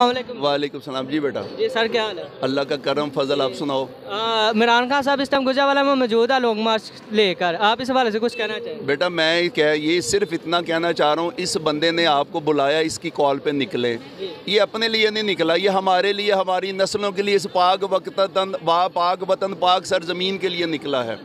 वालेकुम सलाम जी बेटा। जी सर, क्या हाल है? अल्लाह का करम फजल, आप सुनाओ। इमरान खान साहब इस टाइम गुजरावाला में मौजूद है लॉन्ग मार्च लेकर, आप इस हवाले से कुछ कहना चाहें? बेटा मैं ये सिर्फ इतना कहना चाह रहा हूँ, इस बंदे ने आपको बुलाया, इसकी कॉल पे निकले। ये अपने लिए नहीं निकला, ये हमारे लिए, हमारी नस्लों के लिए, इस पाक वतन पाक सरजमीन के लिए निकला है।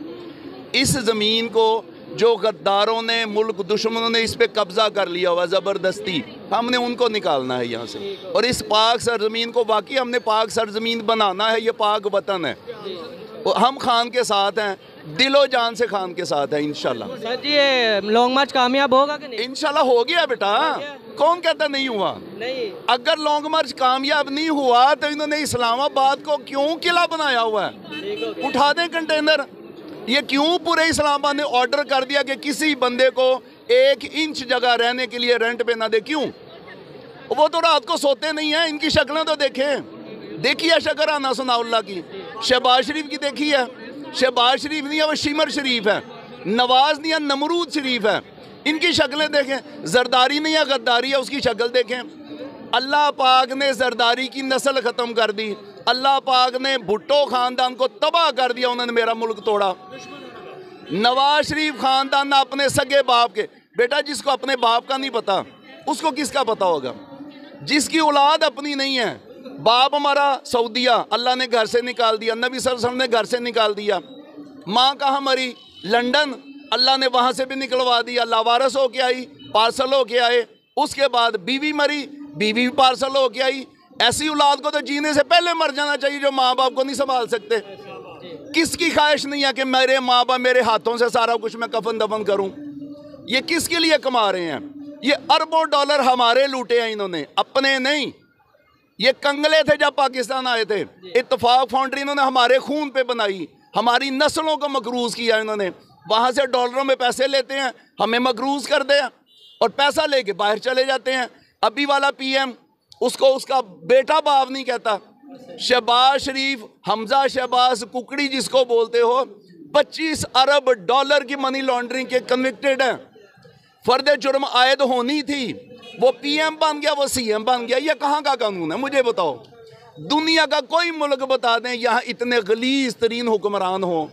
इस ज़मीन को जो गद्दारों ने, मुल्क दुश्मनों ने इस पे कब्ज़ा कर लिया हुआ ज़बरदस्ती, हमने उनको निकालना है यहाँ से। और इस पाक सरजमीन को वाकई हमने पाक सरजमीन बनाना है। ये पाक वतन है, हम खान के साथ हैं, दिलो जान से खान के साथ हैं इंशाल्लाह। सर जी, ये लॉन्ग मार्च कामयाब होगा कि नहीं? इंशाल्लाह हो गया बेटा, कौन कहता नहीं हुआ? नहीं, अगर लॉन्ग मार्च कामयाब नहीं हुआ तो इन्होंने इस्लामाबाद को क्यों किला बनाया हुआ है? उठा दें कंटेनर। ये क्यों पूरे इस्लामाबाद ने ऑर्डर कर दिया कि किसी बंदे को 1 इंच जगह रहने के लिए रेंट पे ना दे? क्यों? वो तो रात को सोते नहीं हैं, इनकी शक्लें तो देखें। देखी है शक्ल आना सनाउल्लाह की, शहबाज शरीफ की देखी है? शहबाज शरीफ नहीं है, वो शिमर शरीफ है। नवाज नहीं है, नमरूद शरीफ है। इनकी शक्लें देखें। जरदारी नहीं है, गद्दारी है, उसकी शक्ल देखें। अल्लाह पाक ने जरदारी की नस्ल ख़त्म कर दी, अल्लाह पाक ने भुट्टो ख़ानदान को तबाह कर दिया, उन्होंने मेरा मुल्क तोड़ा। नवाज शरीफ ख़ानदान अपने सगे बाप के, बेटा जिसको अपने बाप का नहीं पता उसको किसका पता होगा? जिसकी औलाद अपनी नहीं है, बाप हमारा सऊदिया, अल्लाह ने घर से निकाल दिया, नबी सल्लल्लाहु अलैहि वसल्लम ने घर से निकाल दिया। माँ कहाँ मरी? लंदन, अल्लाह ने वहाँ से भी निकलवा दिया, लावारस हो के आई, पार्सल हो के आए। उसके बाद बीवी मरी, बीवी भी पार्सल हो के आई। ऐसी औलाद को तो जीने से पहले मर जाना चाहिए जो माँ बाप को नहीं संभाल सकते। किसकी ख्वाहिश नहीं है कि मेरे माँ बाप मेरे हाथों से सारा कुछ मैं कफन दफन करूं? ये किसके लिए कमा रहे हैं? ये अरबों डॉलर हमारे लूटे हैं इन्होंने, अपने नहीं। ये कंगले थे जब पाकिस्तान आए थे, इत्तफाक फाउंड्री इन्होंने हमारे खून पे बनाई, हमारी नस्लों को मकरूज किया इन्होंने। वहाँ से डॉलरों में पैसे लेते हैं, हमें मकरूज कर दे और पैसा लेके बाहर चले जाते हैं। अभी वाला PM उसको उसका बेटा बाप नहीं कहता। शहबाज शरीफ, हमजा शहबाज कुकड़ी जिसको बोलते हो, 25 अरब डॉलर की मनी लॉन्ड्रिंग के कन्विक्टेड हैं। फर्द जुर्म आयद होनी थी, वो PM बन गया, वो CM बन गया। ये कहाँ का कानून है मुझे बताओ? दुनिया का कोई मुल्क बता दें यहाँ इतने गलीज तरीन हुक्मरान हो?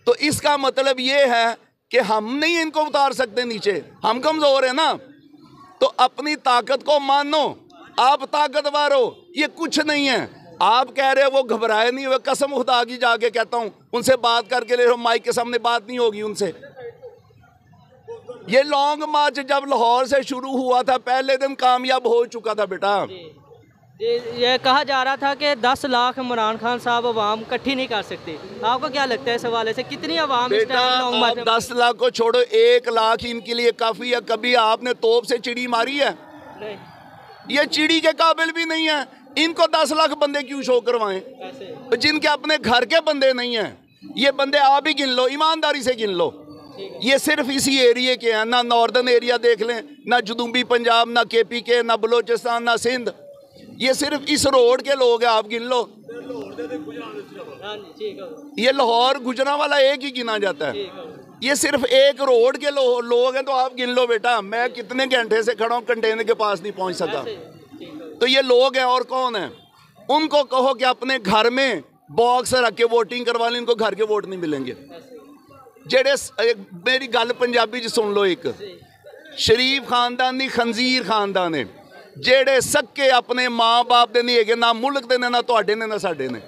तो इसका मतलब ये है कि हम नहीं इनको उतार सकते नीचे, हम कमज़ोर हैं ना। तो अपनी ताकत को मानो, आप ताकतवर हो, ये कुछ नहीं है। आप कह रहे हो वो घबराए नहीं हुए, कसम खुदा की जाके कहता हूँ, उनसे बात करके ले रहे हो, माइक के सामने बात नहीं होगी उनसे। ये लॉन्ग मार्च जब लाहौर से शुरू हुआ था, पहले दिन कामयाब हो चुका था बेटा। ये कहा जा रहा था कि 10 लाख इमरान खान साहब अवाम इकट्ठी नहीं कर सकते। आपको क्या लगता है इस हवाले से? कितनी अवाम इस टाइम लॉन्ग मार्च में? 10 लाख को छोड़ो, 1 लाख इनके लिए काफ़ी है। कभी आपने तोप से चिड़ी मारी है? नहीं। ये चिड़ी के काबिल भी नहीं है। इनको 10 लाख बंदे क्यों शो करवाएं जिनके अपने घर के बंदे नहीं हैं? ये बंदे आप ही गिन लो, ईमानदारी से गिन लो। ये सिर्फ इसी एरिया के हैं, ना नॉर्दर्न एरिया देख लें, ना जनूबी पंजाब, ना KPK, ना बलोचिस्तान, ना सिंध। ये सिर्फ इस रोड के लोग हैं, आप गिन लो। ये लाहौर गुजरांवाला एक ही गिना जाता है। ये सिर्फ एक रोड के लोग हैं, तो आप गिन लो बेटा। मैं कितने घंटे से खड़ा हूँ, कंटेनर के पास नहीं पहुँच सका। तो ये लोग हैं, और कौन है? उनको कहो कि अपने घर में बॉक्स रख के वोटिंग करवा लें, इनको घर के वोट नहीं मिलेंगे। जेड़े मेरी गल पंजाबी च सुन लो, एक शरीफ खानदान नहीं, खंजीर खानदान है। जेड़े सक्के अपने माँ बाप दे नहीं है, ना मुल्क दे ने, ना तुहाडे ने, ना साडे ने।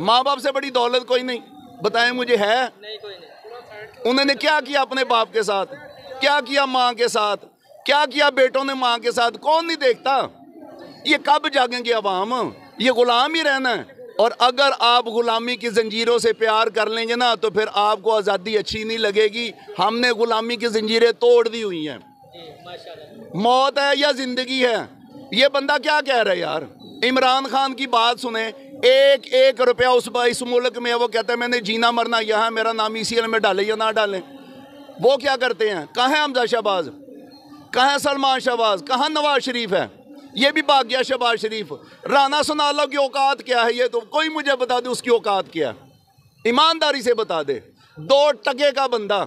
माँ बाप से बड़ी दौलत कोई नहीं, बताएं मुझे है? नहीं, कोई नहीं। उन्होंने क्या किया अपने बाप के साथ, क्या किया माँ के साथ, क्या किया बेटों ने माँ के साथ? कौन नहीं देखता? ये कब जागेंगे अवाम? ये गुलाम ही रहना है। और अगर आप गुलामी की जंजीरों से प्यार कर लेंगे ना, तो फिर आपको आज़ादी अच्छी नहीं लगेगी। हमने गुलामी की जंजीरें तोड़ दी हुई हैं। मौत है या जिंदगी है? ये बंदा क्या कह रहा है यार? इमरान खान की बात सुने, 1-1 रुपया इस मुल्क में है, वो कहता है मैंने जीना मरना यहाँ, मेरा नाम ECL में डालें या ना डालें। वो क्या करते हैं? कहाँ है हमजा शहबाज, कहाँ है सलमान शहबाज, कहाँ नवाज शरीफ है? ये भी भाग गया शहबाज शरीफ। राना सनाउल्लाह की औकात क्या है? ये तो कोई मुझे बता दे उसकी औकात क्या है, ईमानदारी से बता दे। 2 टके का बंदा